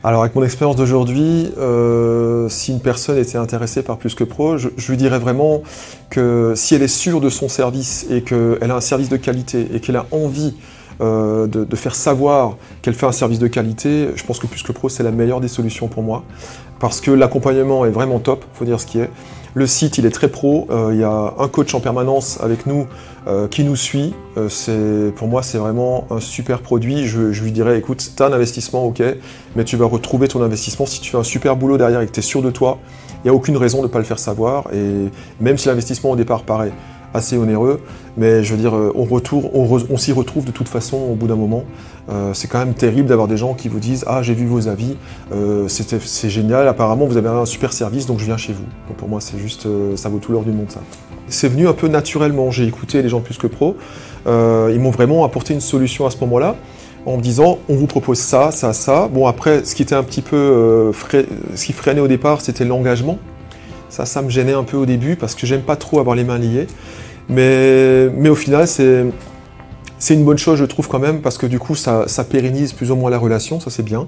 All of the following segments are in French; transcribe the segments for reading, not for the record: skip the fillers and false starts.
Alors avec mon expérience d'aujourd'hui, si une personne était intéressée par Plus que Pro, je lui dirais vraiment que si elle est sûre de son service et qu'elle a un service de qualité et qu'elle a envie de faire savoir qu'elle fait un service de qualité, je pense que Plus que Pro c'est la meilleure des solutions pour moi. Parce que l'accompagnement est vraiment top, il faut dire ce qui est. Le site il est très pro, il y a un coach en permanence avec nous qui nous suit. Pour moi c'est vraiment un super produit. Je lui dirais écoute, tu as un investissement, ok, mais tu vas retrouver ton investissement si tu fais un super boulot derrière et que tu es sûr de toi. Il n'y a aucune raison de ne pas le faire savoir. Et même si l'investissement au départ paraît assez onéreux, mais je veux dire, on s'y retrouve de toute façon au bout d'un moment. C'est quand même terrible d'avoir des gens qui vous disent « Ah, j'ai vu vos avis, c'est génial, apparemment vous avez un super service, donc je viens chez vous. » Donc pour moi, c'est juste, ça vaut tout l'or du monde, ça. C'est venu un peu naturellement, j'ai écouté les gens de Plus que Pro, ils m'ont vraiment apporté une solution à ce moment-là, en me disant « On vous propose ça, ça, ça. » Bon, après, ce qui était un petit peu, ce qui freinait au départ, c'était l'engagement. Ça me gênait un peu au début parce que j'aime pas trop avoir les mains liées. Mais au final, c'est une bonne chose, je trouve, quand même, parce que du coup, ça pérennise plus ou moins la relation, ça c'est bien.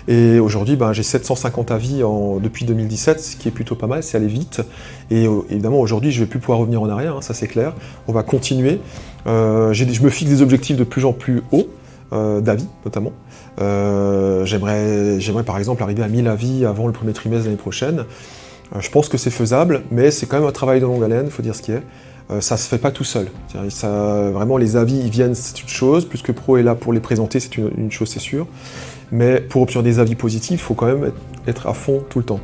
Et aujourd'hui, j'ai 750 avis depuis 2017, ce qui est plutôt pas mal, c'est allé vite. Et évidemment, aujourd'hui, je ne vais plus pouvoir revenir en arrière, hein, ça c'est clair. On va continuer. Je me fixe des objectifs de plus en plus hauts, d'avis notamment. J'aimerais par exemple arriver à 1000 avis avant le premier trimestre de l'année prochaine. Je pense que c'est faisable, mais c'est quand même un travail de longue haleine, il faut dire ce qui est. Ça se fait pas tout seul. Vraiment, les avis, ils viennent, c'est une chose. Plus que Pro est là pour les présenter, c'est une chose, c'est sûr. Mais pour obtenir des avis positifs, il faut quand même être à fond tout le temps.